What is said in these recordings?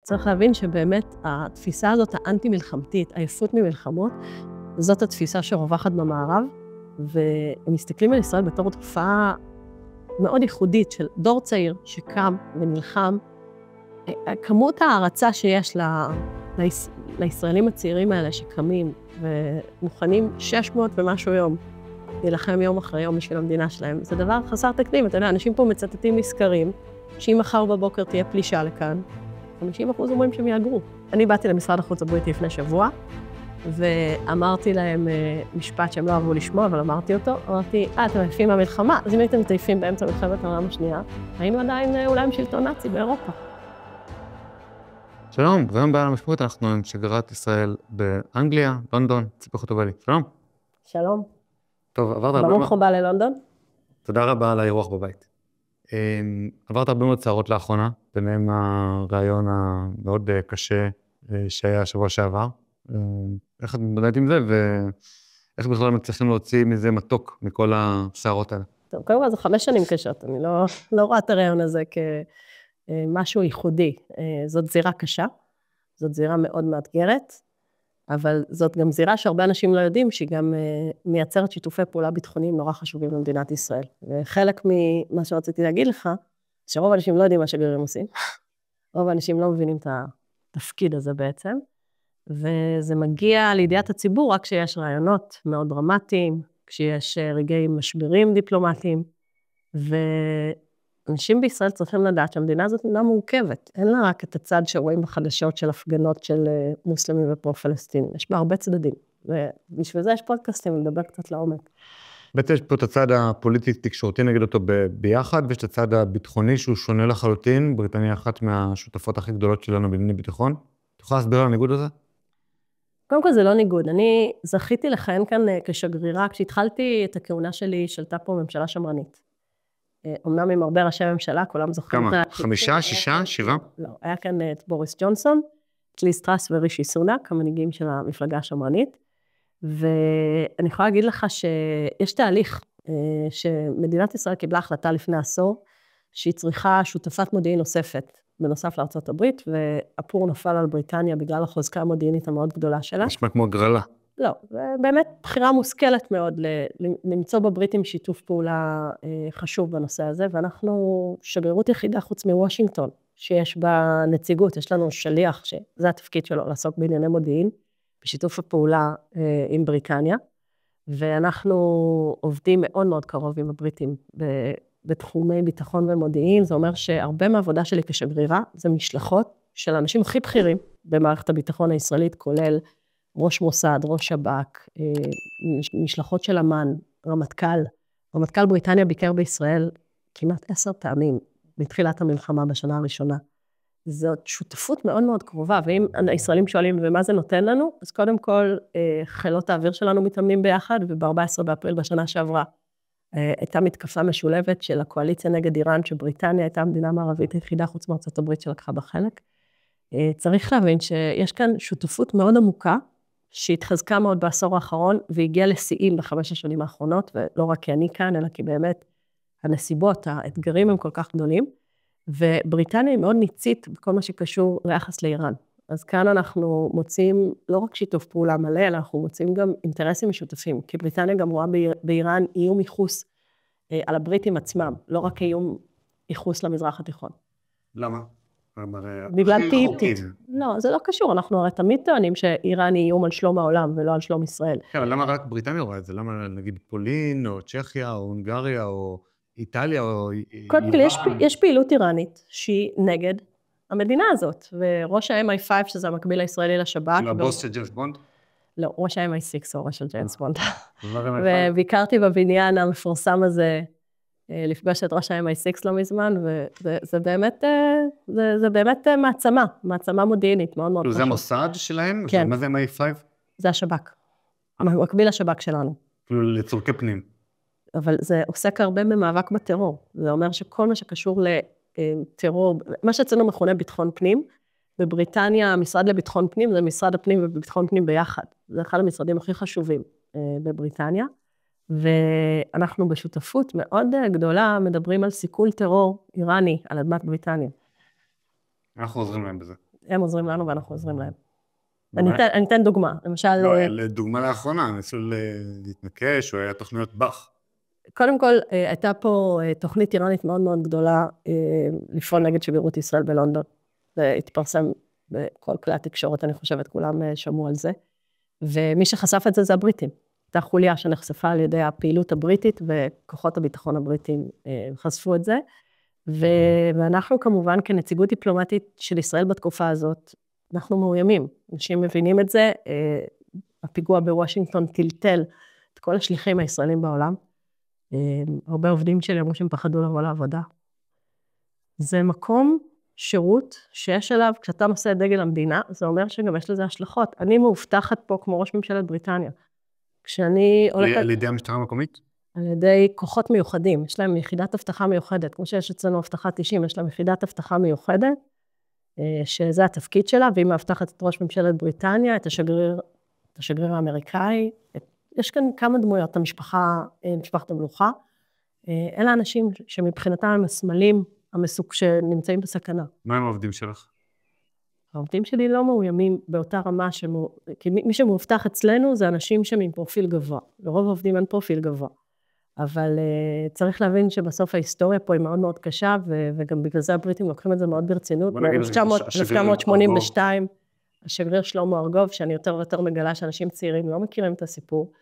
צריך להבין שבאמת התפיסה הזאת האנטי-מלחמתית, עייפות ממלחמות, זאת התפיסה שרווחת במערב, והם מסתכלים על ישראל בתור תופעה מאוד ייחודית של דור צעיר שקם ונלחם. כמות ההערצה שיש לישראלים הצעירים האלה שקמים ומוכנים 600 ומשהו יום, להילחם יום אחרי יום בשביל המדינה שלהם, זה דבר חסר תקדים. אתה יודע, אנשים פה מצטטים מסקרים, שאם מחר בבוקר תהיה פלישה לכאן, 50% אומרים שהם יאגרו. אני באתי למשרד החוץ הבריטי לפני שבוע, ואמרתי להם משפט שהם לא אהבו לשמוע, אבל אמרתי אותו. אמרתי, אתם עייפים מהמלחמה, אז אם הייתם עייפים באמצע מלחמת העולם השנייה, היינו עדיין אולי עם שלטון נאצי באירופה. שלום, והיום בעל המשמעות אנחנו עם שגרירת ישראל באנגליה, לונדון, ציפי חוטובלי. שלום. שלום. טוב, עברת הרבה... ברוך הבא ללונדון. תודה רבה על האירוח בבית. עברת הרבה מאוד צערות לאחרונה, ביניהם הרעיון המאוד קשה שהיה השבוע שעבר. איך את מתמודדת עם זה, ואיך בכלל מצליחים להוציא מזה מתוק מכל השערות האלה? טוב, קודם כל זה 5 שנים קשות, אני לא רואה את הרעיון הזה כמשהו ייחודי. זאת זירה קשה, זאת זירה מאוד מאתגרת, אבל זאת גם זירה שהרבה אנשים לא יודעים, שהיא גם מייצרת שיתופי פעולה ביטחוניים נורא חשובים למדינת ישראל. וחלק ממה שרציתי להגיד לך, שרוב האנשים לא יודעים מה שגרירים עושים, רוב האנשים לא מבינים את התפקיד הזה בעצם, וזה מגיע לידיעת הציבור רק כשיש רעיונות מאוד דרמטיים, כשיש רגעי משברים דיפלומטיים, ואנשים בישראל צריכים לדעת שהמדינה הזאת אינה מורכבת. אין לה רק את הצד שרואים בחדשות של הפגנות של מוסלמים ופרו-פלסטינים. יש בה הרבה צדדים, ובשביל זה יש פודקאסטים, לדבר קצת לעומק. בעצם יש פה את הצד הפוליטי-תקשורתי, נגיד אותו ביחד, ויש את הצד הביטחוני שהוא שונה לחלוטין, בריטניה אחת מהשותפות הכי גדולות שלנו בענייני ביטחון. אתה יכולה להסביר על הניגוד הזה? קודם כל זה לא ניגוד, אני זכיתי לכהן כאן כשגרירה, כשהתחלתי את הכהונה שלי, שלטה פה ממשלה שמרנית. אמנם עם הרבה ראשי ממשלה, כולם זוכרים כמה? 5, 6, 7? לא, היה כאן את בוריס ג'ונסון, את ליז טראס ורישי סונאק, המנהיגים של המפלגה השמרנית, ואני יכולה להגיד לך שיש תהליך שמדינת ישראל קיבלה החלטה לפני עשור, שהיא צריכה שותפת מודיעין נוספת, בנוסף לארצות הברית, והפור נפל על בריטניה בגלל החוזקה המודיעינית המאוד גדולה שלה. נשמע כמו גרלה. לא, זה באמת בחירה מושכלת מאוד למצוא בבריטים שיתוף פעולה חשוב בנושא הזה, ואנחנו שגרירות יחידה חוץ מוושינגטון, שיש בה נציגות, יש לנו שליח שזה התפקיד שלו, לעסוק בענייני מודיעין, בשיתוף הפעולה עם בריטניה, ואנחנו עובדים מאוד מאוד קרוב עם הבריטים בתחומי ביטחון ומודיעין. זה אומר שהרבה מהעבודה שלי כשגרירה, זה משלחות של האנשים הכי בכירים במערכת הביטחון הישראלית, כולל ראש מוסד, ראש שב"כ, משלחות של אמ"ן, רמטכ"ל בריטניה ביקר בישראל כמעט 10 פעמים בתחילת המלחמה בשנה הראשונה. זאת שותפות מאוד מאוד קרובה, ואם הישראלים שואלים ומה זה נותן לנו, אז קודם כל חילות האוויר שלנו מתאמנים ביחד, וב-14 באפריל בשנה שעברה, הייתה מתקפה משולבת של הקואליציה נגד איראן, שבריטניה הייתה המדינה המערבית היחידה חוץ מארצות הברית שלקחה בחלק. צריך להבין שיש כאן שותפות מאוד עמוקה, שהתחזקה מאוד בעשור האחרון, והגיעה לשיאים ב5 השנים האחרונות, ולא רק כי אני כאן, אלא כי באמת הנסיבות, האתגרים הם כל כך גדולים, ובריטניה היא מאוד ניצית בכל מה שקשור ליחס לאיראן. אז כאן אנחנו מוצאים לא רק שיתוף פעולה מלא, אלא אנחנו מוצאים גם אינטרסים משותפים, כי בריטניה גם רואה באיראן איום ייחוס על הבריטים עצמם, לא רק איום ייחוס למזרח התיכון. למה? בגלל טיפית. לא, זה לא קשור, אנחנו הרי תמיד טוענים שאיראן היא איום על שלום העולם ולא על שלום ישראל. כן, אבל למה רק בריטניה רואה את זה? למה נגיד פולין או צ'כיה או הונגריה או איטליה או... קודם כל יש פעילות איראנית שהיא נגד המדינה הזאת, וראש ה-MI5 שזה המקביל הישראלי לשב"כ. הבוס של ג'יימס בונד? לא, ראש ה-MI6 או ראש של ג'יימס בונד. וביקרתי בבניין המפורסם הזה, לפגוש את ראש ה-MI6 לא מזמן, וזה באמת מעצמה מודיעינית, מאוד מאוד חשוב. זה המוסד שלהם? כן. מה זה MI5? זה השב"כ. המקביל לשב"כ שלנו. כאילו לצורכי פנים. אבל זה עוסק הרבה במאבק בטרור. זה אומר שכל מה שקשור לטרור, מה שאצלנו מכונה ביטחון פנים, בבריטניה המשרד לביטחון פנים, זה משרד הפנים וביטחון פנים ביחד. זה אחד המשרדים הכי חשובים בבריטניה. ואנחנו בשותפות מאוד גדולה מדברים על סיכול טרור איראני על אדמת בריטניה. אנחנו עוזרים להם בזה. הם עוזרים לנו ואנחנו עוזרים להם. אני אתן דוגמה, למשל... לא, דוגמה לאחרונה, ניסו להתנקש, או היה תוכניות בח. קודם כל, הייתה פה תוכנית איראנית מאוד מאוד גדולה, לפעול נגד שגרירות ישראל בלונדון. זה התפרסם בכל כלי התקשורת, אני חושבת, כולם שמעו על זה. ומי שחשף את זה זה הבריטים. הייתה חוליה שנחשפה על ידי הפעילות הבריטית, וכוחות הביטחון הבריטים חשפו את זה. ואנחנו כמובן, כנציגות דיפלומטית של ישראל בתקופה הזאת, אנחנו מאוימים. אנשים מבינים את זה, הפיגוע בוושינגטון טלטל את כל השליחים הישראלים בעולם. הרבה עובדים שלי אמרו שהם פחדו לבוא לעבודה. זה מקום שירות שיש עליו, כשאתה נושא את דגל המדינה, זה אומר שגם יש לזה השלכות. אני מאובטחת פה כמו ראש ממשלת בריטניה. כשאני הולכת... על ידי המשטרה המקומית? על ידי כוחות מיוחדים. יש להם יחידת הבטחה מיוחדת. כמו שיש אצלנו הבטחה 90, יש להם יחידת הבטחה מיוחדת, שזה התפקיד שלה, והיא מאבטחת את ראש ממשלת בריטניה, את השגריר האמריקאי. יש כאן כמה דמויות, משפחת המלוכה. אלה אנשים שמבחינתם הם הסמלים שנמצאים בסכנה. מה הם העובדים שלך? העובדים שלי לא מאוימים באותה רמה, כי מי שמאובטח אצלנו זה אנשים שהם פרופיל גבוה. לרוב העובדים אין פרופיל גבוה. אבל צריך להבין שבסוף ההיסטוריה פה היא מאוד מאוד קשה, וגם בגלל זה הבריטים לוקחים את זה מאוד ברצינות. ב-1982, השגריר שלמה ארגוב, שאני יותר ויותר מגלה שאנשים צעירים לא מכירים את הסיפור,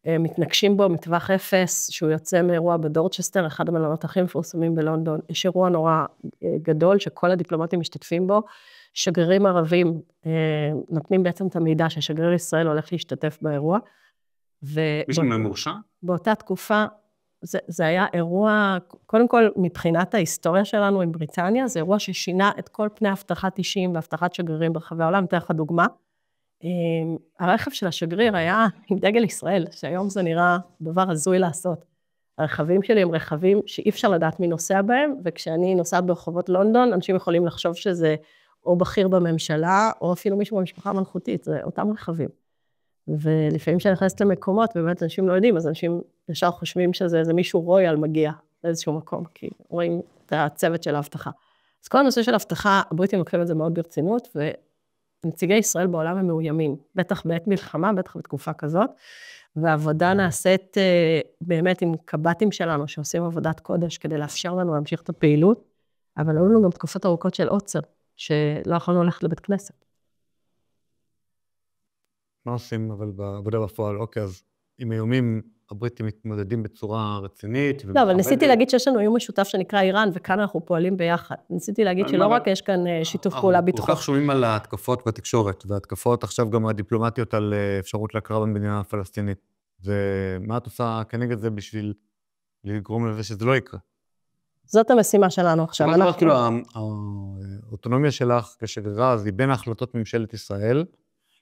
מתנגשים בו מטווח אפס, שהוא יוצא מאירוע בדורצ'סטר, אחד המלונות הכי מפורסמים בלונדון. יש אירוע נורא גדול שכל הדיפלומטים משתתפים בו, שגרירים ערבים נותנים בעצם את המידע ששגריר ישראל הולך להשתתף באירוע. מישהו ממורשע? באותה תקופה, זה היה אירוע, קודם כל מבחינת ההיסטוריה שלנו עם בריטניה, זה אירוע ששינה את כל פני הבטחת אישים והבטחת שגרירים ברחבי העולם. אתן לך דוגמה. הרכב של השגריר היה עם דגל ישראל, שהיום זה נראה דבר הזוי לעשות. הרכבים שלי הם רכבים שאי אפשר לדעת מי נוסע בהם, וכשאני נוסעת ברחובות לונדון, אנשים יכולים לחשוב שזה או בכיר בממשלה, או אפילו מישהו במשפחה המלכותית, זה אותם רכבים. ולפעמים שאני נכנסת למקומות, ובאמת אנשים לא יודעים, אז אנשים ישר חושבים שזה מישהו רויאל מגיע לאיזשהו מקום, כי רואים את הצוות של ההבטחה. אז כל הנושא של ההבטחה, הבריטים לוקחים את זה מאוד ברצינות, ונציגי ישראל בעולם הם מאוימים, בטח בעת מלחמה, בטח בתקופה כזאת, והעבודה נעשית באמת עם קבטים שלנו, שעושים עבודת קודש כדי לאפשר לנו להמשיך את הפעילות, אבל היו לנו גם תקופות ארוכות של עוצר, שלא יכולנו ללכת לבית כנסת. מה עושים אבל בעבודה בפועל? אוקיי, אז עם איומים הבריטים מתמודדים בצורה רצינית. לא, אבל ניסיתי להגיד שיש לנו איום משותף שנקרא איראן, וכאן אנחנו פועלים ביחד. ניסיתי להגיד שלא רק יש כאן שיתוף פעולה ביטחון. כל כך שומעים על ההתקפות בתקשורת, וההתקפות עכשיו גם הדיפלומטיות על אפשרות להכרה במדינה הפלסטינית. ומה את עושה כנגד זה בשביל לגרום לזה שזה לא יקרה? זאת המשימה שלנו עכשיו. מה דבר, כאילו, האוטונומיה שלך כשגרירה, אז היא בין ההחלטות ממשלת ישראל,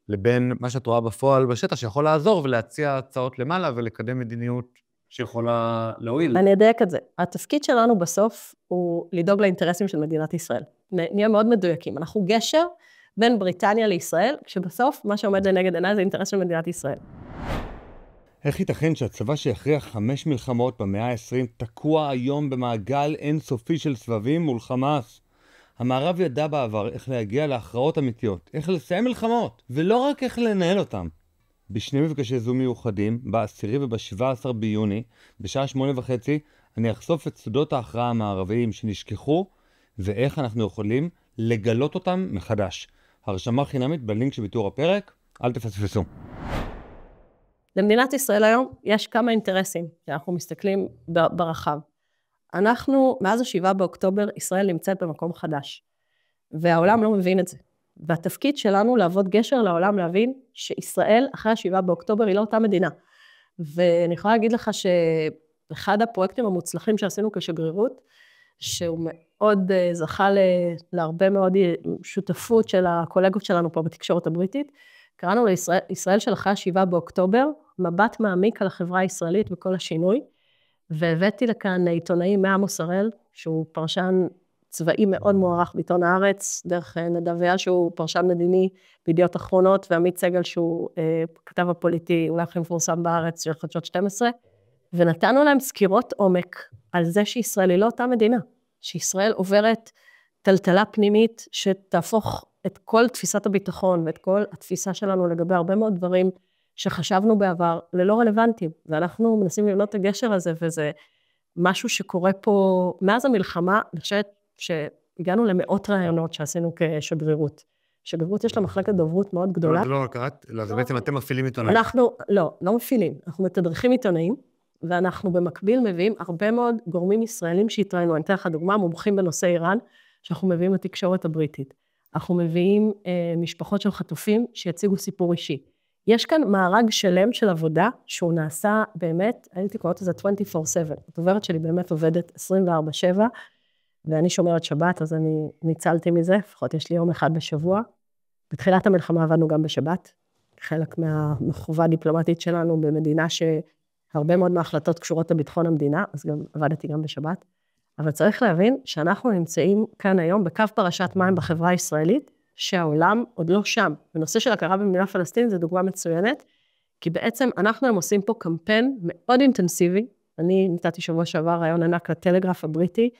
לבין מה שאת רואה בפועל בשטח, שיכול לעזור ולהציע הצעות למעלה ולקדם מדיניות שיכולה להועיל. אני אדייק את זה. התפקיד שלנו בסוף הוא לדאוג לאינטרסים של מדינת ישראל. נהיה מאוד מדויקים. אנחנו גשר בין בריטניה לישראל, כשבסוף מה שעומד לנגד עיניי זה אינטרס של מדינת ישראל. איך ייתכן שהצבא שהכריע 5 מלחמות במאה ה-20 תקוע היום במעגל אינסופי של סבבים מול חמאס? המערב ידע בעבר איך להגיע להכרעות אמיתיות, איך לסיים מלחמות, ולא רק איך לנהל אותם. בשני מפגשי זום מיוחדים, ב-10 וב-17 ביוני, בשעה 8:30, אני אחשוף את סודות ההכרעה המערביים שנשכחו, ואיך אנחנו יכולים לגלות אותם מחדש. הרשמה חינמית בלינק שבתיאור הפרק, אל תפספסו. למדינת ישראל היום יש כמה אינטרסים שאנחנו מסתכלים ברחב. אנחנו, מאז 7 באוקטובר, ישראל נמצאת במקום חדש, והעולם לא מבין את זה. והתפקיד שלנו לעבוד גשר לעולם להבין שישראל, אחרי 7 באוקטובר, היא לא אותה מדינה. ואני יכולה להגיד לך שאחד הפרויקטים המוצלחים שעשינו כשגרירות, שהוא מאוד זכה להרבה מאוד שותפות של הקולגות שלנו פה בתקשורת הבריטית, קראנו לישראל של אחרי 7 באוקטובר, מבט מעמיק על החברה הישראלית וכל השינוי, והבאתי לכאן עיתונאי מעמוס הראל, שהוא פרשן צבאי מאוד מוערך בעיתון הארץ, דרך נדב אייל שהוא פרשן מדיני בידיעות אחרונות, ועמית סגל שהוא כתב הפוליטי אולי הכי מפורסם בארץ של חדשות 12, ונתנו להם סקירות עומק על זה שישראל היא לא אותה מדינה, שישראל עוברת טלטלה פנימית שתהפוך את כל תפיסת הביטחון, ואת כל התפיסה שלנו לגבי הרבה מאוד דברים שחשבנו בעבר, ללא רלוונטיים. ואנחנו מנסים לבנות את הגשר הזה, וזה משהו שקורה פה, מאז המלחמה, אני חושבת שהגענו למאות רעיונות שעשינו כשגרירות. שגרירות יש לה מחלקת דוברות מאוד גדולה. זה לא רק את, אלא זה בעצם אתם מפעילים עיתונאים. אנחנו, לא מפעילים, אנחנו מתדרכים עיתונאים, ואנחנו במקביל מביאים הרבה מאוד גורמים ישראלים שהתראינו, אני אתן לך דוגמה, מומחים בנושא איראן, שאנחנו מביאים לתקשורת הבריטית. אנחנו מביאים משפחות של חטופים שיציגו סיפור אישי. יש כאן מארג שלם של עבודה, שהוא נעשה באמת, הייתי קוראת לזה 24/7. הדוברת שלי באמת עובדת 24/7, ואני שומרת שבת, אז אני ניצלתי מזה, לפחות יש לי יום אחד בשבוע. בתחילת המלחמה עבדנו גם בשבת, חלק מהחובה הדיפלומטית שלנו במדינה שהרבה מאוד מההחלטות קשורות לביטחון המדינה, אז גם עבדתי גם בשבת. אבל צריך להבין שאנחנו נמצאים כאן היום בקו פרשת מים בחברה הישראלית, שהעולם עוד לא שם. בנושא של הכרה במדינה פלסטינית זו דוגמה מצוינת, כי בעצם אנחנו עושים פה קמפיין מאוד אינטנסיבי, אני נתתי שבוע שעבר רעיון ענק לטלגרף הבריטי,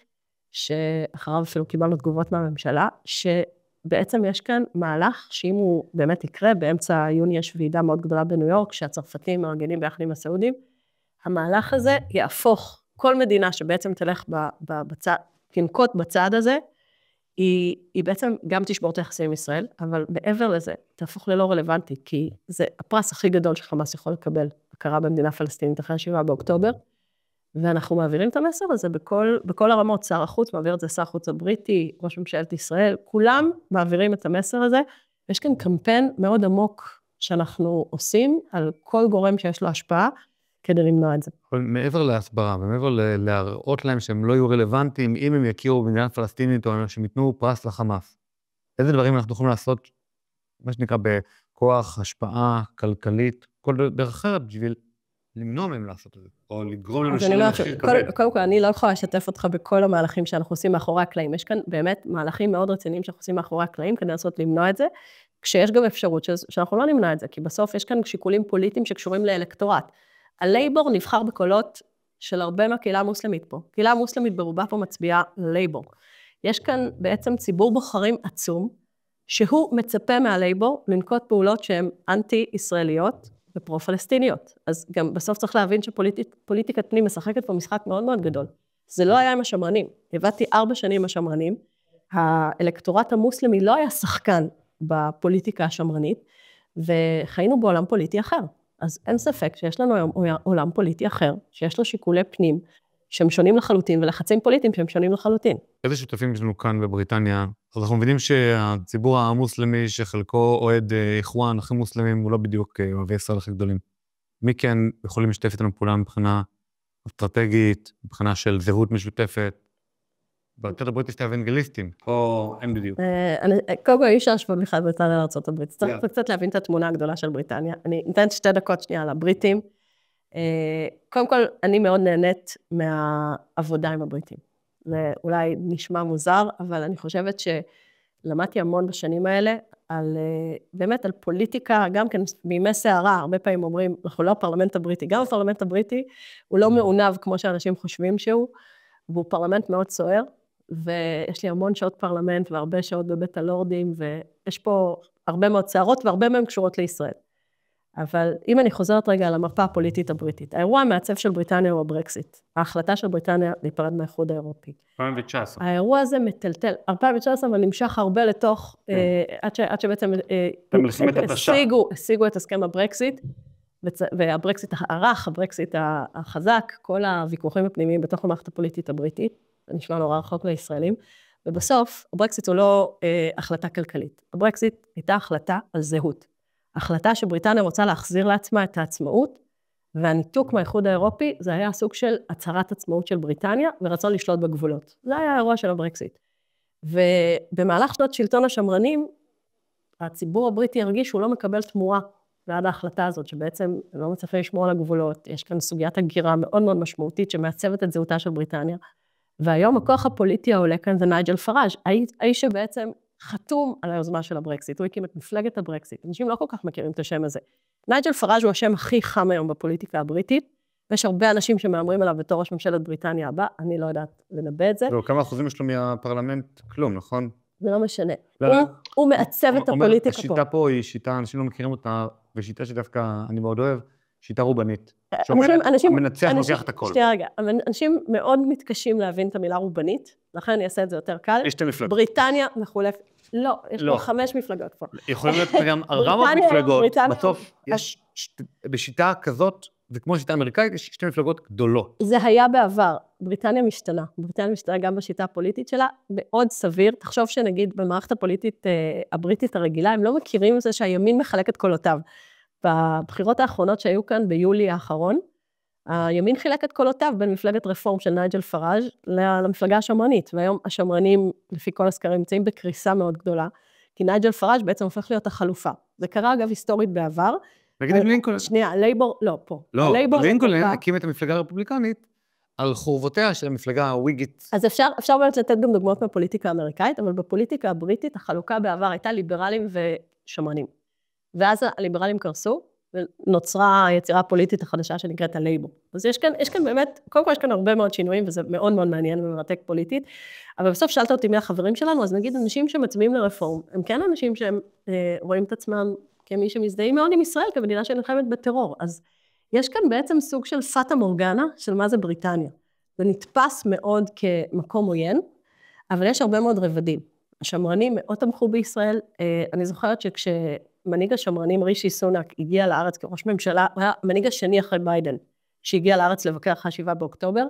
שאחריו אפילו קיבלנו תגובות מהממשלה, שבעצם יש כאן מהלך שאם הוא באמת יקרה, באמצע יוני יש ועידה מאוד גדולה בניו יורק, שהצרפתים מארגנים ביחד עם הסעודים, המהלך הזה יהפוך כל מדינה שבעצם תלך תנקוט בצעד הזה, היא בעצם גם תשבור את היחסים עם ישראל, אבל מעבר לזה, תהפוך ללא רלוונטי, כי זה הפרס הכי גדול שחמאס יכול לקבל, הכרה במדינה פלסטינית אחרי 7 באוקטובר, ואנחנו מעבירים את המסר הזה בכל הרמות, שר החוץ מעביר את זה, שר החוץ הבריטי, ראש ממשלת ישראל, כולם מעבירים את המסר הזה, ויש כאן קמפיין מאוד עמוק שאנחנו עושים, על כל גורם שיש לו השפעה, כדי למנוע את זה. אבל מעבר להסברה, ומעבר להראות להם שהם לא יהיו רלוונטיים, אם הם יכירו במדינה פלסטינית, או שהם ייתנו פרס לחמאס. איזה דברים אנחנו יכולים לעשות, מה שנקרא, בכוח, השפעה, כלכלית, כל דרך אחרת, בשביל למנוע מהם לעשות את זה, או לגרום להם לשלם מחיר כבד. קודם כל, אני לא יכולה לשתף אותך בכל המהלכים שאנחנו עושים מאחורי הקלעים. יש כאן באמת מהלכים מאוד רציניים שאנחנו עושים מאחורי הקלעים, כדי לנסות למנוע את זה, כשיש גם אפשרות שאנחנו לא נמנע את זה, כי בסוף יש כאן שיקולים פוליטיים שקשורים לאלקטורט. הלייבור נבחר בקולות של הרבה מהקהילה המוסלמית פה. קהילה המוסלמית ברובה פה מצביעה לייבור. יש כאן בעצם ציבור בוחרים עצום, שהוא מצפה מהלייבור לנקוט פעולות שהן אנטי-ישראליות ופרו-פלסטיניות. אז גם בסוף צריך להבין שפוליטיקת פנים משחקת פה משחק מאוד מאוד גדול. זה לא היה עם השמרנים. עבדתי 4 שנים עם השמרנים. האלקטורט המוסלמי לא היה שחקן בפוליטיקה השמרנית, וחיינו בעולם פוליטי אחר. אז אין ספק שיש לנו היום עולם פוליטי אחר, שיש לו שיקולי פנים, שהם שונים לחלוטין, ולחצים פוליטיים שהם שונים לחלוטין. איזה שותפים יש לנו כאן בבריטניה? אז אנחנו מבינים שהציבור המוסלמי, שחלקו אוהד איחואן, הכי מוסלמים, הוא לא בדיוק אוהבי ישראל הכי גדולים. מי כן יכולים לשתף איתנו פעולה מבחינה אסטרטגית, מבחינה של זהות משותפת? בארצות הברית יש את האוונגליסטים, או אין בדיוק. קודם כל, אי אפשר להשוות בכלל בריטניה לארצות הברית. צריך קצת להבין את התמונה הגדולה של בריטניה. אני נותנת 2 דקות שנייה לבריטים. קודם כל, אני מאוד נהנית מהעבודה עם הבריטים. זה אולי נשמע מוזר, אבל אני חושבת שלמדתי המון בשנים האלה, באמת על פוליטיקה, גם כן בימי שערה, הרבה פעמים אומרים, אנחנו לא הפרלמנט הבריטי, גם הפרלמנט הבריטי הוא לא מעונב כמו שאנשים חושבים שהוא, והוא פרלמנט מאוד סוער, ויש לי המון שעות פרלמנט והרבה שעות בבית הלורדים, ויש פה הרבה מאוד שערות והרבה מהן קשורות לישראל. אבל אם אני חוזרת רגע על המפה הפוליטית הבריטית, האירוע המעצב של בריטניה הוא הברקסיט. ההחלטה של בריטניה להיפרד מהאיחוד האירופי. 2019. האירוע הזה מטלטל, 2019 אבל נמשך הרבה לתוך, עד שבעצם השיגו את הסכם הברקסיט, והברקסיט הערך, הברקסיט החזק, כל הוויכוחים הפנימיים בתוך המערכת הפוליטית הבריטית, זה נשמע נורא רחוק לישראלים, ובסוף הברקסיט הוא לא החלטה כלכלית. הברקסיט הייתה החלטה על זהות. החלטה שבריטניה רוצה להחזיר לעצמה את העצמאות, והניתוק מהאיחוד האירופי, זה היה סוג של הצהרת עצמאות של בריטניה, ורצון לשלוט בגבולות. זה היה האירוע של הברקסיט. ובמהלך שנות שלטון השמרנים, הציבור הבריטי הרגיש שהוא לא מקבל תמורה ועד ההחלטה הזאת, שבעצם לא מצפה לשמור על הגבולות, יש כאן סוגיית הגירה מאוד מאוד משמעותית, שמעצבת את זהותה של בריטניה, והיום הכוח הפוליטי העולה כאן זה נייג'ל פראז', האיש שבעצם חתום על היוזמה של הברקסיט, הוא הקים את מפלגת הברקסיט, אנשים לא כל כך מכירים את השם הזה. נייג'ל פראז' הוא השם הכי חם היום בפוליטיקה הבריטית, ויש הרבה אנשים שמאמרים עליו בתור ראש ממשלת בריטניה הבא, אני לא יודעת לנבא את זה. כמה אחוזים יש לו מהפרלמנט? כלום, נכון? זה לא משנה. הוא מעצב את הפוליטיקה פה. השיטה פה היא שיטה, אנשים לא מכירים אותה, ושיטה שדווקא אני מאוד אוהב, שיטה רובנית. המנצח לוקח את הכל. שנייה רגע, אנשים מאוד מתקשים להבין את המילה רובנית, לכן אני אעשה את זה יותר קל. יש 2 מפלגות. בריטניה מחולפת, לא, יש פה 5 מפלגות פה. יכולים להיות גם 400 מפלגות, בסוף יש, בשיטה כזאת, זה כמו שיטה אמריקאית, יש 2 מפלגות גדולות. זה היה בעבר, בריטניה משתנה גם בשיטה הפוליטית שלה, מאוד סביר, תחשוב שנגיד במערכת הפוליטית הבריטית הרגילה, הם לא מכירים את זה שהימין מחלק את קולותיו. בבחירות האחרונות שהיו כאן ביולי האחרון, הימין חילק את קולותיו בין מפלגת רפורם של נייג'ל פראז' למפלגה השמרנית, והיום השמרנים, לפי כל הסקרים, נמצאים בקריסה מאוד גדולה, כי נייג'ל פראז' בעצם הופך להיות החלופה. זה קרה אגב היסטורית בעבר. נגיד לינקולן. שנייה, לייבור, לא, פה. לא, לינקולן הקים את המפלגה הרפובליקנית על חורבותיה של המפלגה הוויגית. אז אפשר באמת לתת גם דוגמאות מהפוליטיקה האמריקאית, אבל בפוליטיקה הבריטית החלוקה בעבר הייתה ליברלים ושמרנים. ואז הליברלים קרסו, ונוצרה היצירה הפוליטית החדשה שנקראת הלייבור. אז יש כאן באמת, קודם כל יש כאן הרבה מאוד שינויים, וזה מאוד מאוד מעניין ומרתק פוליטית, אבל בסוף שאלת אותי מי החברים שלנו, אז נגיד אנשים שמצביעים לרפורם, הם כן אנשים שהם רואים את עצמם כמי שמזדהים מאוד עם ישראל, כמדינה שנלחמת בטרור. אז יש כאן בעצם סוג של פאטה מורגנה, של מה זה בריטניה. זה נתפס מאוד כמקום עוין, אבל יש הרבה מאוד רבדים. השמרנים מאוד תמכו בישראל, אני זוכרת מנהיג השמרנים רישי סונאק הגיע לארץ כראש ממשלה, הוא היה המנהיג השני אחרי ביידן, שהגיע לארץ לבקר אחרי 7 באוקטובר,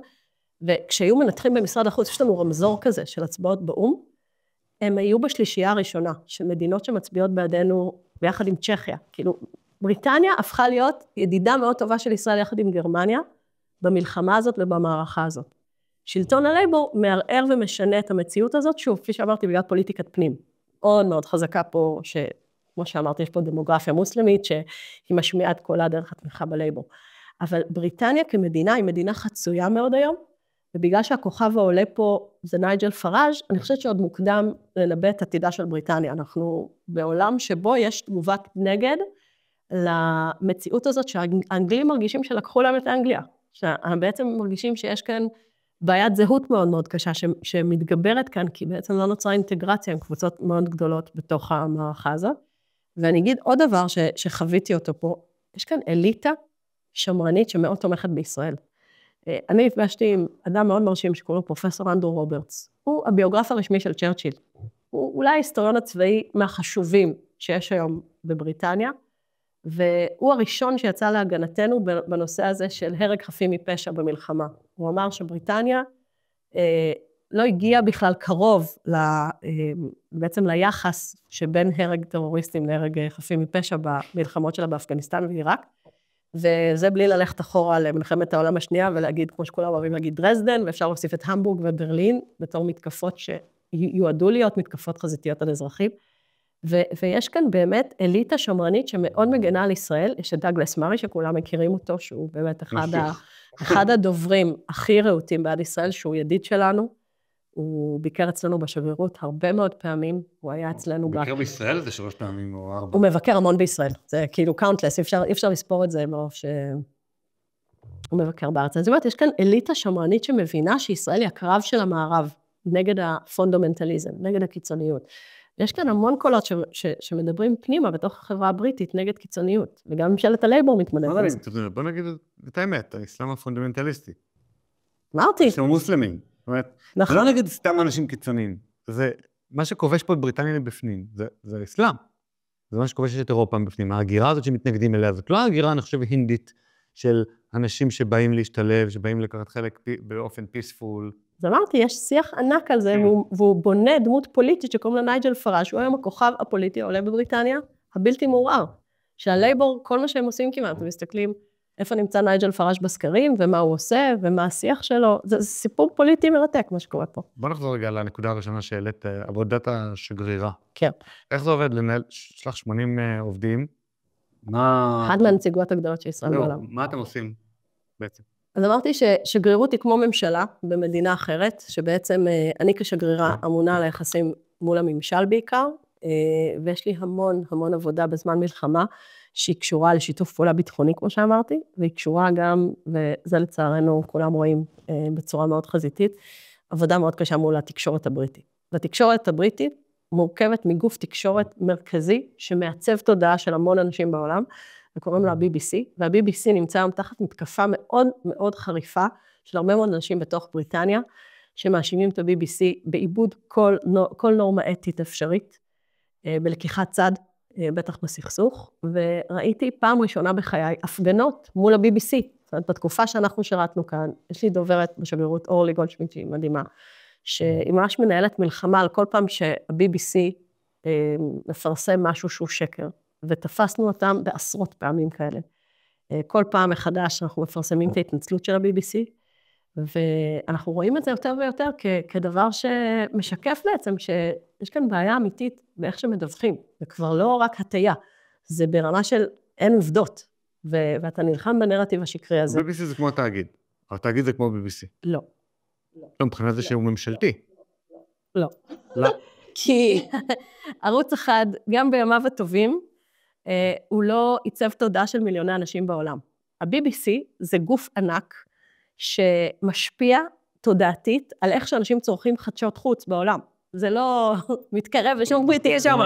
וכשהיו מנתחים במשרד החוץ, יש לנו רמזור כזה של הצבעות באום, הם היו בשלישייה הראשונה, של מדינות שמצביעות בעדינו ביחד עם צ'כיה. כאילו, בריטניה הפכה להיות ידידה מאוד טובה של ישראל יחד עם גרמניה, במלחמה הזאת ובמערכה הזאת. שלטון הלייבור מערער ומשנה את המציאות הזאת, שוב, כפי שאמרתי, בגלל פוליטיקת פנים, מאוד מאוד חזקה פה, כמו שאמרתי, יש פה דמוגרפיה מוסלמית, שהיא משמיעה את קולה דרך התמיכה בלייבור. אבל בריטניה כמדינה, היא מדינה חצויה מאוד היום, ובגלל שהכוכב העולה פה זה נייג'ל פראז', אני חושבת שעוד מוקדם לנבא את עתידה של בריטניה. אנחנו בעולם שבו יש תגובת נגד למציאות הזאת, שהאנגלים מרגישים שלקחו להם את האנגליה. שבעצם מרגישים שיש כאן בעיית זהות מאוד מאוד קשה, שמתגברת כאן, כי בעצם לא נוצרה אינטגרציה עם קבוצות מאוד גדולות בתוך המערכה הזאת. ואני אגיד עוד דבר שחוויתי אותו פה, יש כאן אליטה שמרנית שמאוד תומכת בישראל. אני נפגשתי עם אדם מאוד מרשים שקוראים לו פרופסור אנדרו רוברטס. הוא הביוגרף הרשמי של צ'רצ'יל. הוא אולי ההיסטוריון הצבאי מהחשובים שיש היום בבריטניה, והוא הראשון שיצא להגנתנו בנושא הזה של הרג חפים מפשע במלחמה. הוא אמר שבריטניה לא הגיע בכלל קרוב בעצם ליחס שבין הרג טרוריסטים להרג חפים מפשע במלחמות שלה באפגניסטן ועיראק, וזה בלי ללכת אחורה למלחמת העולם השנייה ולהגיד, כמו שכולם אוהבים להגיד דרזדן, ואפשר להוסיף את המבורג וברלין בתור מתקפות שיועדו להיות מתקפות חזיתיות על אזרחים, ויש כאן באמת אליטה שמרנית שמאוד מגנה על ישראל, יש את דאגלס מארי שכולם מכירים אותו, שהוא באמת אחד הדוברים הכי רהוטים בעד ישראל, שהוא ידיד שלנו, הוא ביקר אצלנו בשגרירות הרבה מאוד פעמים, הוא היה אצלנו... הוא ביקר בישראל זה 3 פעמים או 4? הוא מבקר המון בישראל, זה כאילו countless, אי אפשר לספור את זה מרוב שהוא מבקר בארץ. זאת אומרת, יש כאן אליטה שמרנית שמבינה שישראל היא הקרב של המערב, נגד הפונדמנטליזם, נגד הקיצוניות. יש כאן המון קולות שמדברים פנימה בתוך החברה הבריטית נגד קיצוניות, וגם ממשלת הלייבור מתמודדת עם זה. בוא נגיד את האמת, האסלאם הפונדמנטליסטי. אמרתי. האסלאם המוסלמים. זאת אומרת, זה לא נגד סתם אנשים קיצוניים. זה מה שכובש פה את בריטניה בפנים, זה האסלאם. זה מה שכובש את אירופה בפנים. ההגירה הזאת שמתנגדים אליה, זאת לא ההגירה, אני חושב, הינדית של אנשים שבאים להשתלב, שבאים לקחת חלק באופן פיספול. אז אמרתי, יש שיח ענק על זה, והוא בונה דמות פוליטית שקוראים לה נייג'ל פראז', שהוא היום הכוכב הפוליטי העולה בבריטניה, הבלתי מעורער. שהלייבור, כל מה שהם עושים כמעט, הם מסתכלים איפה נמצא נייג'ל פראז' בסקרים, ומה הוא עושה, ומה השיח שלו. זה סיפור פוליטי מרתק, מה שקורה פה. בוא נחזור רגע לנקודה הראשונה שהעלית, עבודת השגרירה. כן. איך זה עובד לנהל 80 עובדים? אחד מהנציגויות הגדולות של ישראל בעולם. מה אתם עושים בעצם? אז אמרתי ששגרירות היא כמו ממשלה במדינה אחרת, שבעצם אני כשגרירה אמונה על היחסים מול הממשל בעיקר, ויש לי המון עבודה בזמן מלחמה, שהיא קשורה לשיתוף פעולה ביטחוני, כמו שאמרתי, והיא קשורה גם, וזה לצערנו כולם רואים בצורה מאוד חזיתית, עבודה מאוד קשה מול התקשורת הבריטית. והתקשורת הבריטית מורכבת מגוף תקשורת מרכזי, שמעצב תודעה של המון אנשים בעולם, וקוראים לו ה-BBC, וה-BBC נמצא היום תחת מתקפה מאוד מאוד חריפה, של הרבה מאוד אנשים בתוך בריטניה, שמאשימים את ה-BBC בעיבוד כל נורמה אתית אפשרית, בלקיחת צד, בטח בסכסוך, וראיתי פעם ראשונה בחיי הפגנות מול ה-BBC, זאת אומרת, בתקופה שאנחנו שרתנו כאן, יש לי דוברת בשגרירות אורלי גולדשמיט, שהיא מדהימה, שהיא ממש מנהלת מלחמה על כל פעם שה-BBC מפרסם משהו שהוא שקר, ותפסנו אותם בעשרות פעמים כאלה. כל פעם מחדש אנחנו מפרסמים את ההתנצלות של ה-BBC, ואנחנו רואים את זה יותר ויותר כדבר שמשקף בעצם שיש כאן בעיה אמיתית באיך שמדווחים, זה כבר לא רק הטיה, זה ברמה של אין עובדות, ואתה נלחם בנרטיב השקרי הזה. BBC זה כמו התאגיד, התאגיד זה כמו BBC. לא. לא, מבחינת זה שהוא ממשלתי. לא. לא. כי ערוץ אחד, גם בימיו הטובים, הוא לא ייצב תודעה של מיליוני אנשים בעולם. ה-BBC זה גוף ענק שמשפיע תודעתית על איך שאנשים צורכים חדשות חוץ בעולם. זה לא מתקרב לשום בריטי שם.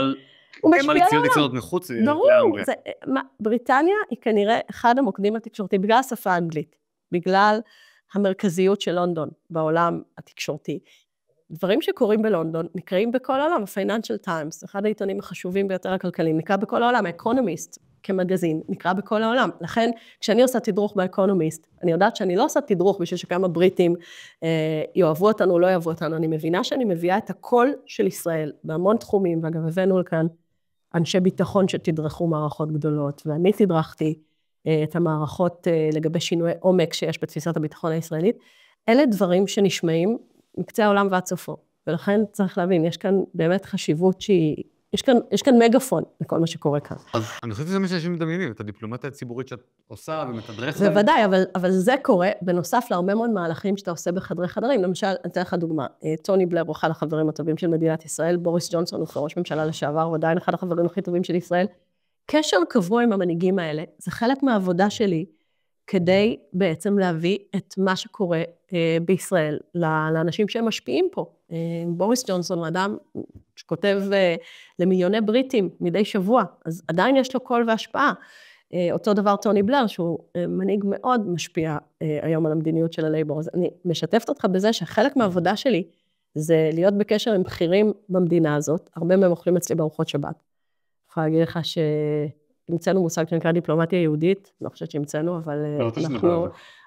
הוא משפיע על העולם. מחוץ ברור. בריטניה היא כנראה אחד המוקדים התקשורתי, בגלל השפה האנגלית, בגלל המרכזיות של לונדון בעולם התקשורתי. דברים שקורים בלונדון נקראים בכל העולם, ה-Financial Times, אחד העיתונים החשובים ביותר הכלכליים, נקרא בכל העולם, ה-Economist כמגזין, נקרא בכל העולם. לכן, כשאני עושה תדרוך ב-Economist, אני יודעת שאני לא עושה תדרוך בשביל שכמה בריטים יאהבו אותנו או לא יאהבו אותנו, אני מבינה שאני מביאה את הקול של ישראל בהמון תחומים, ואגב, הבאנו לכאן אנשי ביטחון שתדרכו מערכות גדולות, ואני תדרכתי את המערכות לגבי שינוי עומק שיש בתפיסת הביטחון הישראלית. אלה דברים שנשמעים מקצה העולם ועד סופו, ולכן צריך להבין, יש כאן באמת חשיבות שהיא, יש כאן מגפון לכל מה שקורה כאן. אז אני חושבת שזה מה שאנשים מדמיינים, את הדיפלומטיה הציבורית שאת עושה ומתדרכת. בוודאי, אבל זה קורה בנוסף להרבה מאוד מהלכים שאתה עושה בחדרי חדרים. למשל, אני אתן לך דוגמה, טוני בלר הוא אחד החברים הטובים של מדינת ישראל, בוריס ג'ונסון הוא ראש ממשלה לשעבר, ועדיין אחד החברים הכי טובים של ישראל. קשר קבוע עם המנהיגים האלה, זה חלק מהעבודה שלי, כדי בעצם להביא את מה שקורה בישראל לאנשים שהם משפיעים פה. בוריס ג'ונסון הוא אדם שכותב למיליוני בריטים מדי שבוע, אז עדיין יש לו קול והשפעה. אותו דבר טוני בלר, שהוא מנהיג מאוד משפיע היום על המדיניות של הלייבור. אז אני משתפת אותך בזה שחלק מהעבודה שלי זה להיות בקשר עם בכירים במדינה הזאת, הרבה מהם אוכלים אצלי בארוחות שבת. אני יכולה להגיד לך המצאנו מושג שנקרא דיפלומטיה יהודית, לא חושבת שהמצאנו, אבל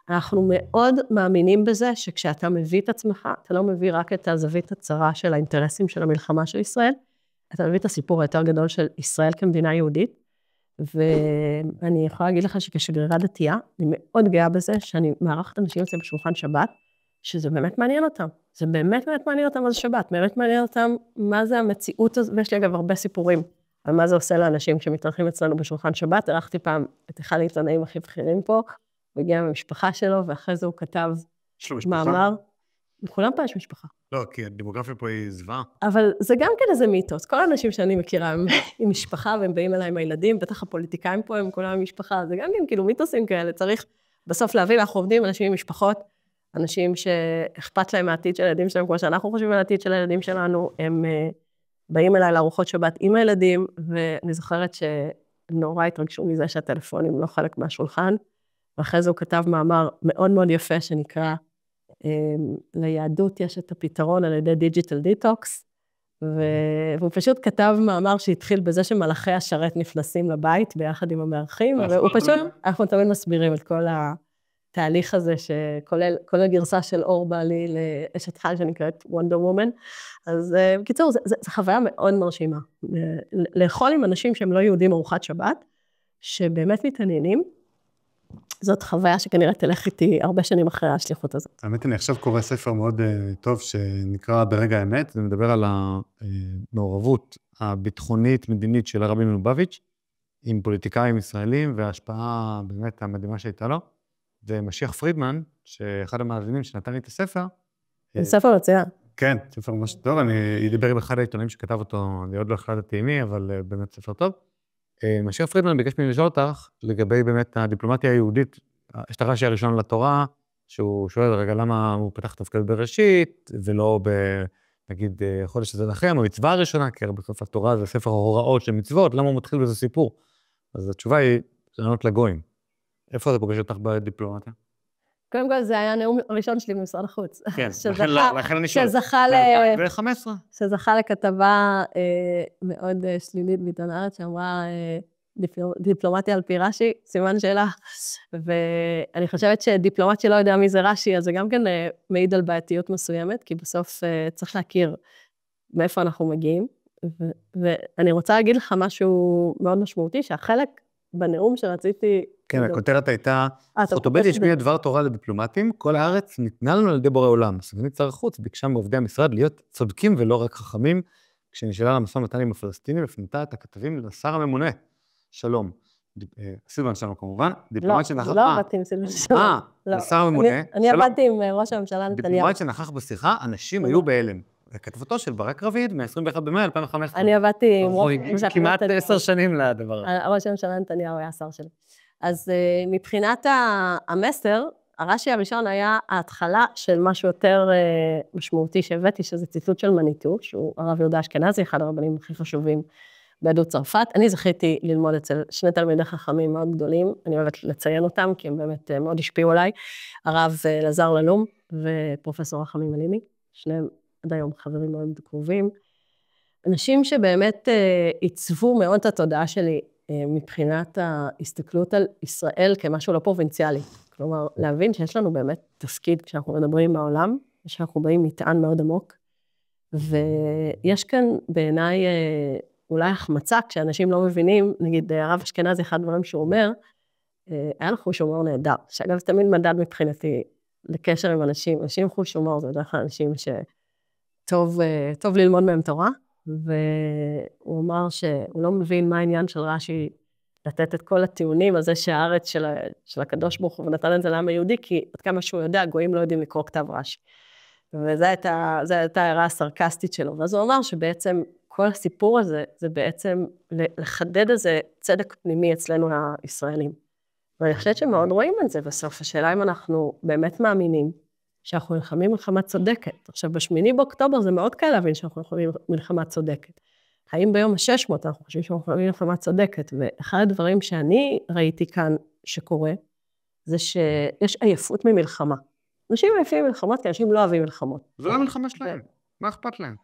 אנחנו מאוד מאמינים בזה, שכשאתה מביא את עצמך, אתה לא מביא רק את הזווית הצרה של האינטרסים של המלחמה של ישראל, אתה מביא את הסיפור היותר גדול של ישראל כמדינה יהודית, ואני יכולה להגיד לך שכשגרירה דתייה, אני מאוד גאה בזה, שאני מערכת אנשים יוצאים בשולחן שבת, שזה באמת מעניין אותם. זה באמת מעניין אותם מה זה שבת, באמת מעניין אותם מה זה המציאות הזאת, ויש לי אגב הרבה סיפורים, על מה זה עושה לאנשים כשמתארחים אצלנו בשולחן שבת. ערכתי פעם את אחד העיתונאים הכי בכירים פה, הוא הגיע מהמשפחה שלו, ואחרי זה הוא כתב מאמר. לכולם פה יש משפחה. לא, כי הדמוגרפיה פה היא זוועה. אבל זה גם כן איזה מיתוס. כל האנשים שאני מכירה הם עם משפחה, והם באים אליי עם הילדים, בטח הפוליטיקאים פה הם כולם עם משפחה, זה גם כן כאילו מיתוסים כאלה. צריך בסוף להבין, אנחנו עובדים אנשים עם משפחות, אנשים שאכפת להם מהעתיד של הילדים שלהם, כמו שאנחנו חושבים על העתיד של הילדים שלנו, הם באים אליי לארוחות שבת עם הילדים, ואני זוכרת שנורא התרגשו מזה שהטלפונים לא חלק מהשולחן, ואחרי זה הוא כתב מאמר מאוד מאוד יפה, שנקרא, ליהדות יש את הפתרון על ידי דיג'יטל דיטוקס, והוא פשוט כתב מאמר שהתחיל בזה שמלאכי השרת נכנסים לבית, ביחד עם המארחים, והוא פשוט, אנחנו תמיד מסבירים את כל התהליך הזה, שכולל הגרסה של אור בעלי לאשת חיל שנקראת וונדר וומן, אז בקיצור, זו חוויה מאוד מרשימה, לאכול עם אנשים שהם לא יהודים ארוחת שבת, שבאמת מתעניינים, זאת חוויה שכנראה תלך איתי הרבה שנים אחרי השליחות הזאת. האמת, אני עכשיו קורא ספר מאוד טוב, שנקרא ברגע האמת, זה מדבר על המעורבות הביטחונית, מדינית של הרבי מלובביץ', עם פוליטיקאים ישראלים, וההשפעה באמת המדהימה שהייתה לו, זה משיח פרידמן, שאחד המאזינים שנתן לי את הספר. זה ספר מצוין. כן, ספר ממש טוב, אני אדבר עם אחד העיתונים שכתב אותו, אני עוד לא החלטתי מי, אבל באמת ספר טוב. משיח פרידמן ביקש ממני לשאול אותך, לגבי באמת הדיפלומטיה היהודית, יש את הרש"י הראשון לתורה, שהוא שואל רגע למה הוא פתח תפקיד בראשית, ולא נגיד, יכול להיות שזה לכם, המצווה הראשונה, כי בסוף התורה זה ספר ההוראות של מצוות, למה הוא מתחיל בזה סיפור? אז התשובה היא, לענות לגויים. איפה זה פוגש אותך בדיפלומטיה? קודם כל, זה היה הנאום הראשון שלי במשרד החוץ. כן, לכן אני שואל. שזכה לכתבה מאוד שלילית בעיתון הארץ, שאמרה דיפלומטיה על פי רש"י, סימן שאלה. ואני חושבת שדיפלומט שלא יודע מי זה רש"י, אז זה גם כן מעיד על בעייתיות מסוימת, כי בסוף צריך להכיר מאיפה אנחנו מגיעים. ואני רוצה להגיד לך משהו מאוד משמעותי, שהחלק בנאום שרציתי... כן, הכותרת הייתה, אורתובד השמיע דבר תורה לדיפלומטים, כל הארץ ניתנה לנו על ידי בורא עולם. סגנית שר החוץ ביקשה מעובדי המשרד להיות צודקים ולא רק חכמים, כשנשאלה למשא ומתן עם הפלסטינים, הפנתה את הכתבים לשר הממונה. שלום. סילבן שלום כמובן. דיפלומט שנכח... לא עבדתי עם סילבן שלום. לשר הממונה. אני עבדתי עם ראש הממשלה נתניהו. דיפלומט שנכח בשיחה, אנשים היו בהלם. כתבתו של ברק רביד, מ-21 במאי 2015. אני עבדתי עם כמעט 10 שנים לדבר. ראש הממשלה נתניהו היה השר שלי. אז מבחינת המסר, הרש"י הראשון היה ההתחלה של משהו יותר משמעותי שהבאתי, שזה ציטוט של מניטו, שהוא הרב יהודה אשכנזי, אחד הרבנים הכי חשובים ביהדות צרפת. אני זכיתי ללמוד אצל שני תלמידי חכמים מאוד גדולים, אני אוהבת לציין אותם, כי הם באמת מאוד השפיעו עליי, הרב אלעזר ללום ופרופסור רחמים אלימי, שניהם עד היום חברים מאוד קרובים. אנשים שבאמת עיצבו מאוד את התודעה שלי, מבחינת ההסתכלות על ישראל כמשהו לא פרובינציאלי. כלומר, להבין שיש לנו באמת תפקיד כשאנחנו מדברים עם העולם, ושאנחנו באים מטען מאוד עמוק, ויש כאן בעיניי אולי החמצה, כשאנשים לא מבינים, נגיד הרב אשכנזי, אחד הדברים שהוא אומר, היה לו חוש הומור נהדר, שאגב תמיד מדד מבחינתי לקשר עם אנשים, אנשים חוש הומור, זה בדרך כלל אנשים שטוב ללמוד מהם תורה, והוא אמר שהוא לא מבין מה העניין של רש"י לתת את כל הטיעונים הזה שהארץ של הקדוש ברוך הוא ונתן את זה לעם היהודי, כי עד כמה שהוא יודע, גויים לא יודעים לקרוא כתב רש"י. וזו הייתה הערה הסרקסטית שלו. ואז הוא אמר שבעצם כל הסיפור הזה, זה בעצם לחדד איזה צדק פנימי אצלנו הישראלים. ואני חושבת שמאוד רואים את זה בסוף. השאלה אם אנחנו באמת מאמינים שאנחנו נלחמים מלחמה צודקת. עכשיו, ב8 באוקטובר זה מאוד קל להבין שאנחנו נלחמים מלחמה צודקת. האם ביום ה-600 אנחנו חושבים שאנחנו נלחמים מלחמה צודקת? ואחד הדברים שאני ראיתי כאן שקורה, זה שיש עייפות ממלחמה. אנשים עייפים ממלחמות, כי אנשים לא אוהבים מלחמות. זו המלחמה שלהם, מה אכפת להם?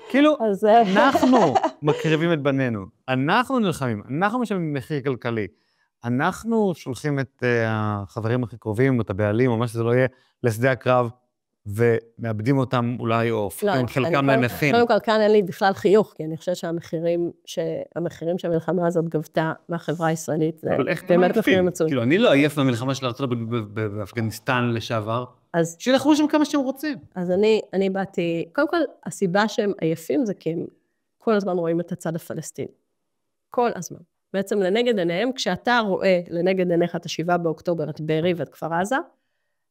כאילו, אנחנו מקריבים את בנינו, אנחנו נלחמים, אנחנו משלמים מחיר כלכלי, אנחנו שולחים את החברים הכי קרובים, את הבעלים, או מה שזה לא יהיה, לשדה הקרב, ומאבדים אותם אולי, או חלקם לנכים. קודם כל, כאן אין לי בכלל חיוך, כי אני חושבת שהמחירים שהמלחמה הזאת גבתה מהחברה הישראלית, זה באמת מחירים מצויים. כאילו, אני לא עייף מהמלחמה של ארצות באפגניסטן לשעבר, שילכו שם כמה שהם רוצים. אז אני באתי, קודם כל, הסיבה שהם עייפים זה כי הם כל הזמן רואים את הצד הפלסטיני. כל הזמן. בעצם לנגד עיניהם, כשאתה רואה לנגד עיניך את 7 באוקטובר, את בארי ואת כפר עזה,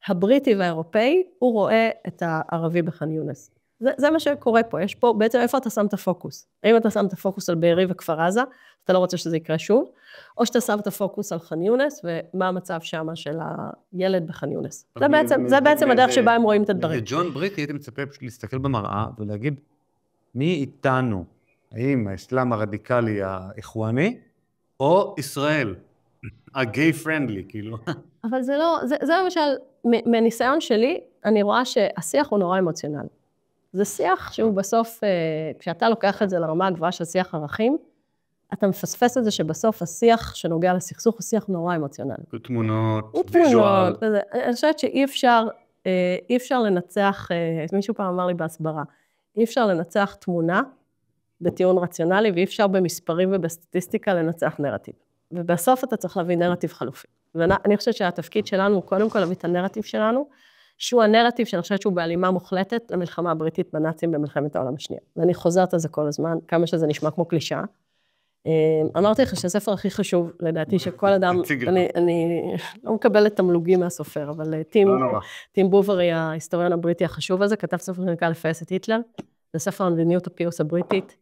הבריטי והאירופאי, הוא רואה את הערבי בח'אן יונס. זה מה שקורה פה. יש פה, בעצם איפה אתה שם את הפוקוס? האם אתה שם את הפוקוס על בארי וכפר עזה, אתה לא רוצה שזה יקרה שוב, או שאתה שם את הפוקוס על ח'אן יונס, ומה המצב שם של הילד בח'אן יונס. זה בעצם הדרך שבה הם רואים את הדברים. ג'ון בריטי, הייתי מצפה פשוט להסתכל במראה, ולהגיד, מי איתנו? האם האסלאם הרדיקלי האיחואני, או ישראל? הגיי פרנדלי, כאילו. אבל זה לא, זה למשל, מניסיון שלי, אני רואה שהשיח הוא נורא אמוציונלי. זה שיח שהוא בסוף, כשאתה לוקח את זה לרמה הגבוהה של שיח ערכים, אתה מפספס את זה שבסוף השיח שנוגע לסכסוך הוא שיח נורא אמוציונלי. תמונות, ויז'ואל. אני חושבת שאי אפשר לנצח, מישהו פעם אמר לי בהסברה, אי אפשר לנצח תמונה בטיעון רציונלי, ואי אפשר במספרים ובסטטיסטיקה לנצח נרטיב. ובסוף אתה צריך להביא נרטיב חלופי. ואני חושבת שהתפקיד שלנו הוא קודם כל להביא את הנרטיב שלנו, שהוא הנרטיב שאני חושבת שהוא בהלימה מוחלטת למלחמה הבריטית בנאצים במלחמת העולם השנייה. ואני חוזרת על זה כל הזמן, כמה שזה נשמע כמו קלישאה. אמרתי לך שהספר הכי חשוב, לדעתי שכל אדם, אני לא מקבלת תמלוגים מהסופר, אבל טים בוברי, ההיסטוריון הבריטי החשוב הזה, כתב ספר שנקרא לפייס את היטלר, זה ספר מדיניות הפיוס הבריטית,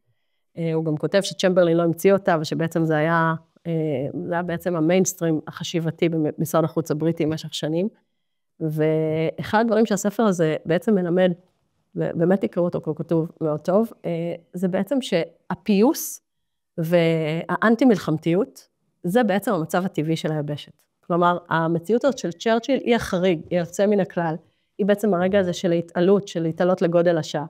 הוא גם כותב שצ'מברלין לא המציא אותה, ושבעצם זה היה בעצם המיינסטרים החשיבתי במשרד החוץ הבריטי במשך שנים, ואחד הדברים שהספר הזה בעצם מלמד, ובאמת תקראו אותו, הוא כתוב מאוד טוב, זה בעצם שהפיוס והאנטי-מלחמתיות, זה בעצם המצב הטבעי של היבשת. כלומר, המציאות הזאת של צ'רצ'יל היא החריג, היא יוצא מן הכלל, היא בעצם הרגע הזה של ההתעלות, של להתעלות לגודל השעה.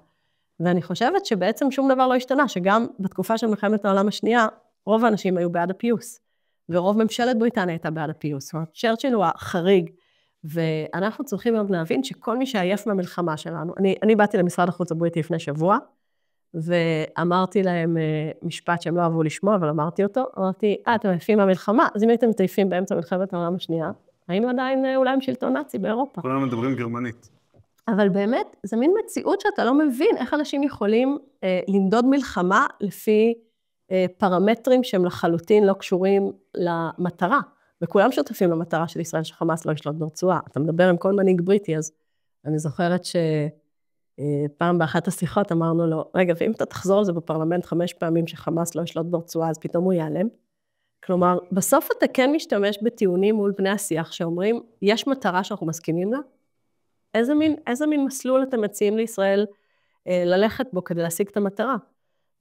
ואני חושבת שבעצם שום דבר לא השתנה, שגם בתקופה של מלחמת העולם השנייה, רוב האנשים היו בעד הפיוס, ורוב ממשלת בריטניה הייתה בעד הפיוס. זאת אומרת, צ'רצ'יל הוא החריג, ואנחנו צריכים גם להבין שכל מי שעייף מהמלחמה שלנו, אני באתי למשרד החוץ הבריטי לפני שבוע, ואמרתי להם משפט שהם לא אהבו לשמוע, אבל אמרתי אותו, אמרתי, אתם עייפים מהמלחמה, אז אם הייתם עייפים באמצע מלחמת העולם השנייה, היינו עדיין אולי עם שלטון נאצי באירופה. כולנו מדברים גרמנית. אבל באמת, זה מין מציאות שאתה לא מבין איך אנשים יכולים למדוד מלחמה לפי פרמטרים שהם לחלוטין לא קשורים למטרה, וכולם שותפים למטרה של ישראל שחמאס לא ישלוט ברצועה. אתה מדבר עם כל מנהיג בריטי, אז אני זוכרת שפעם באחת השיחות אמרנו לו, רגע, ואם אתה תחזור על זה בפרלמנט 5 פעמים שחמאס לא ישלוט ברצועה, אז פתאום הוא ייעלם. כלומר, בסוף אתה כן משתמש בטיעונים מול בני השיח שאומרים, יש מטרה שאנחנו מסכימים לה? איזה מין מסלול אתם מציעים לישראל ללכת בו כדי להשיג את המטרה?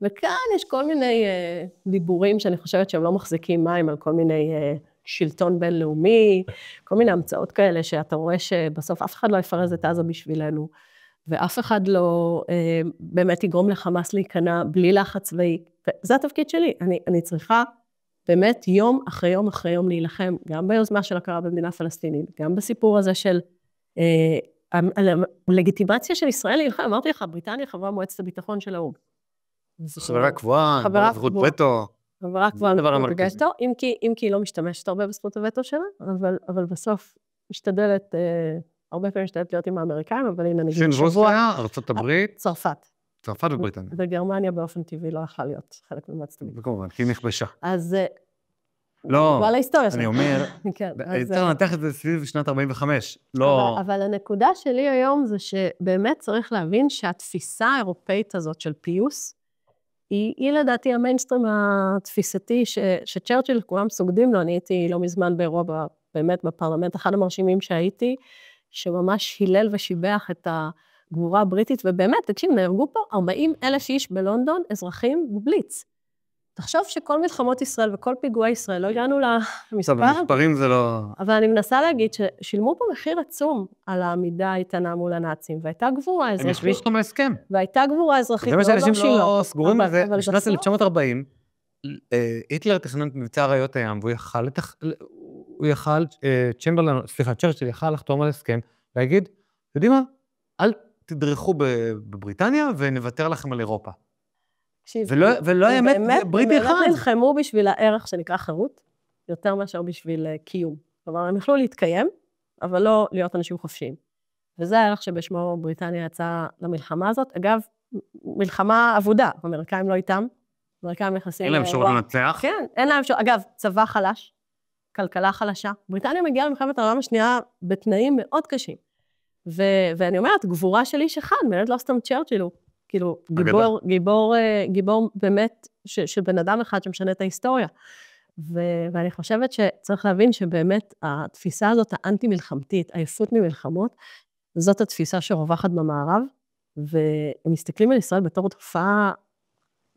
וכאן יש כל מיני דיבורים שאני חושבת שהם לא מחזיקים מים על כל מיני שלטון בינלאומי, כל מיני המצאות כאלה שאתה רואה שבסוף אף אחד לא יפרז את עזה בשבילנו, ואף אחד לא באמת יגרום לחמאס להיכנע בלי לחץ צבאי. זה התפקיד שלי, אני צריכה באמת יום אחרי יום אחרי יום להילחם, גם ביוזמה של הכרה במדינה פלסטינית, גם בסיפור הזה של הלגיטימציה של ישראל להילחם, אמרתי לך, בריטניה חברה מועצת הביטחון של האו"ם. חברה קבועה, זכות וטו. חברה קבועה, אם כי היא לא משתמשת הרבה בזכות הווטו שלה, אבל בסוף משתדלת, הרבה פעמים משתדלת להיות עם האמריקאים, אבל הנה נגיד שבוע. רוסיה, ארצות הברית. צרפת. צרפת ובריטניה. וגרמניה באופן טבעי לא יכלה להיות חלק ממועצת הביטחון. וכמובן, כי היא נכבשה. אז לא, אני אומר, צריך לנתח את זה סביב שנת 45, לא... אבל הנקודה שלי היום זה שבאמת צריך להבין שהתפיסה האירופאית הזאת של פיוס, היא לדעתי המיינסטרים התפיסתי שצ'רצ'יל כולם סוגדים לו, אני הייתי לא מזמן באירופה, באמת בפרלמנט, אחד המרשימים שהייתי, שממש הילל ושיבח את הגבורה הבריטית, ובאמת, תקשיב, נהרגו פה 40,000 איש בלונדון, אזרחים בבליץ. תחשוב שכל מלחמות ישראל וכל פיגועי ישראל, לא הגענו למספר. במספרים זה לא... אבל אני מנסה להגיד ששילמו פה מחיר עצום על העמידה האיתנה מול הנאצים, והייתה גבורה אזרחית. הם יכלו אותם להסכם. והייתה גבורה אזרחית. זה מה שאנשים שלא סגורים על זה. בשנת 1940, היטלר תכנן את מבצע עריות הים, צ'רצ'יל יכל לחתום על הסכם, להגיד, יודעים מה? אל תדרכו בבריטניה ונוותר לכם על אירופה. ולא האמת, בריטי אחד. הם נלחמו בשביל הערך שנקרא חירות, יותר מאשר בשביל קיום. כלומר, הם יכלו להתקיים, אבל לא להיות אנשים חופשיים. וזה הערך שבשמו בריטניה יצאה למלחמה הזאת. אגב, מלחמה עבודה, האמריקאים לא איתם, האמריקאים נכנסים... אין להם אפשרות לנצח. כן, אין להם אפשרות. אגב, צבא חלש, כלכלה חלשה. בריטניה מגיעה למלחמת העולם השנייה בתנאים מאוד קשים. ואני אומרת, גבורה של איש אחד, באמת לא סתם צ'רצ'יל, כאילו, גיבור באמת של בן אדם אחד שמשנה את ההיסטוריה. ואני חושבת שצריך להבין שבאמת התפיסה הזאת, האנטי-מלחמתית, עייפות ממלחמות, זאת התפיסה שרווחת במערב, והם מסתכלים על ישראל בתור תופעה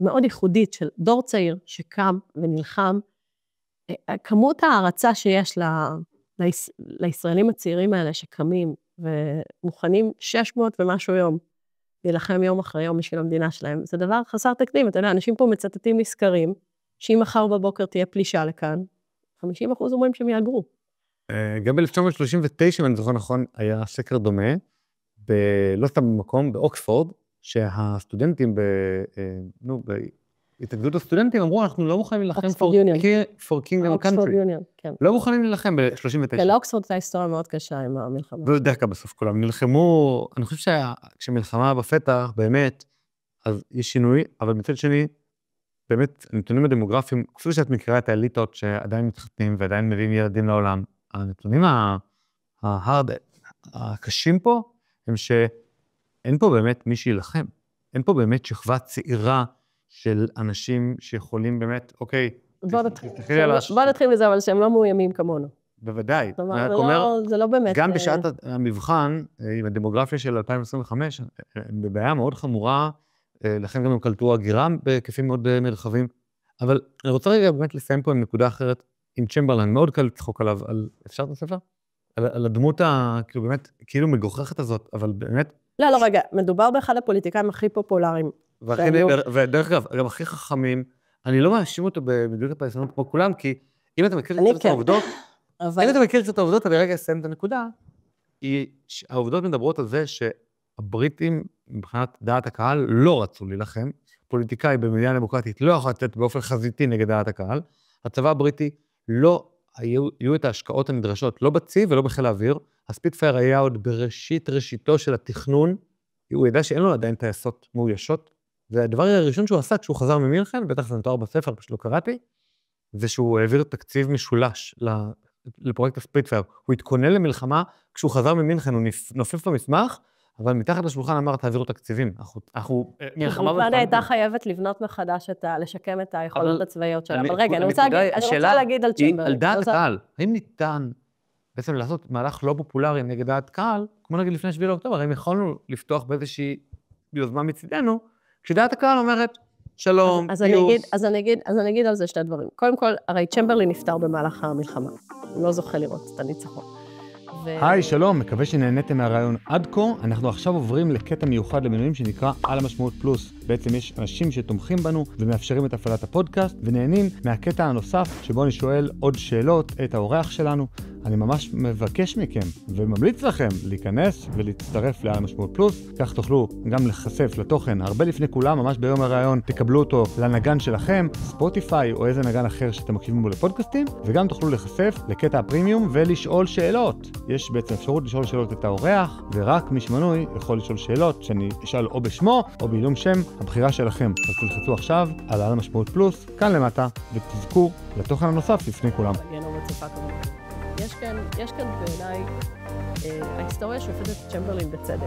מאוד ייחודית של דור צעיר שקם ונלחם. כמות הערצה שיש לישראלים הצעירים האלה שקמים ומוכנים 600 ומשהו יום, להילחם יום אחרי יום בשביל המדינה שלהם. זה דבר חסר תקדים. אתה יודע, אנשים פה מצטטים מסקרים, שאם מחר בבוקר תהיה פלישה לכאן, 50% אומרים שהם יאגרו. גם ב-1939, אם אני זוכר נכון, היה סקר דומה, לא סתם במקום, באוקספורד, שהסטודנטים, בהתאגדות הסטודנטים, אמרו, אנחנו לא מוכנים להילחם for kingdom country. לא מוכנים להילחם ב-39. כן, לאוקספורד הייתה היסטוריה מאוד קשה עם המלחמה. ודווקא בסוף כולם נלחמו, אני חושב שכשמלחמה בפתח, באמת, אז יש שינוי, אבל מצד שני, באמת, הנתונים הדמוגרפיים, כפי שאת מכירה את האליטות שעדיין מתחתנים ועדיין מביאים ילדים לעולם, הנתונים הקשים פה, הם שאין פה באמת מי שילחם. אין פה באמת שכבה צעירה של אנשים שיכולים באמת, אוקיי, בוא נתחיל מזה, אבל שהם לא מאוימים כמונו. בוודאי. זאת אומרת, זה לא באמת... גם בשעת המבחן, עם הדמוגרפיה של 2025, בבעיה מאוד חמורה, לכן גם הם קלטו הגירה בהיקפים מאוד נרחבים. אבל אני רוצה רגע באמת לסיים פה עם נקודה אחרת, עם צ'מברליין, מאוד קל לצחוק עליו, אפשר את הספר? על הדמות כאילו באמת, כאילו מגוחכת הזאת, אבל באמת... לא, רגע, מדובר באחד הפוליטיקאים הכי פופולריים. ודרך אגב, גם הכי חכמים, אני לא מאשים אותו במדיניות הפייסנות כמו כולם, כי אם אתה מכיר קצת את העובדות, אני רגע אסיים את הנקודה, העובדות מדברות על זה שהבריטים, מבחינת דעת הקהל, לא רצו להילחם, פוליטיקאי במדינה דמוקרטית לא יכול לתת באופן חזיתי נגד דעת הקהל, הצבא הבריטי לא היו את ההשקעות הנדרשות, לא בצי ולא בחיל האוויר, הספיטפייר היה עוד ראשיתו של התכנון, הוא ידע שאין לו עדיין טייסות מאוישות, והדבר הראשון שהוא עשה כשהוא חזר ממינכן, בטח זה נתואר בספר, פשוט לא קראתי, זה שהוא העביר תקציב משולש לפרויקט הספיטפייר. הוא התכונן למלחמה, כשהוא חזר ממינכן, הוא נופף במסמך, אבל מתחת לשולחן אמר, תעבירו תקציבים. אנחנו מלחמה הייתה חייבת לבנות מחדש, לשקם את היכולות הצבאיות שלה. אבל רגע, אני רוצה להגיד על צ'מברליין. על דעת הקהל, האם ניתן בעצם לעשות מהלך לא פופולרי נגד דעת קהל, כמו נגיד לפני 7 לאוקטובר, האם יכולנו לפתוח באיזושהי יוזמה מצידנו, כשדעת הקהל אומרת, שלום, אז אני אגיד על זה 2 דברים. קודם כל, הרי צ'מברליין נפטר במהלך המלחמה. הוא לא זוכה לראות את הניצחון. היי, שלום, מקווה שנהניתם מהרעיון עד כה. אנחנו עכשיו עוברים לקטע מיוחד למנויים שנקרא על המשמעות פלוס. בעצם יש אנשים שתומכים בנו ומאפשרים את הפעלת הפודקאסט ונהנים מהקטע הנוסף שבו אני שואל עוד שאלות את האורח שלנו. אני ממש מבקש מכם וממליץ לכם להיכנס ולהצטרף לעל המשמעות פלוס, כך תוכלו גם לחשף לתוכן הרבה לפני כולם, ממש ביום הרעיון תקבלו אותו לנגן שלכם, ספוטיפיי או איזה נגן אחר שאתם מקשיבים בו לפודקאסטים, וגם תוכלו לחשף לקטע הפרימיום ולשאול שאלות. יש בעצם אפשרות לשאול שאלות את האורח, ורק מי שמנוי יכול לשאול שאלות שאני אשאל או בשמו או בעילום שם, הבחירה שלכם. אז תלחצו עכשיו על המשמעות פלוס, כאן למטה, ותזכו לתוכן הנוסף לפני כולם. יש כאן בעיניי, ההיסטוריה שופטת צ'מברליין בצדק.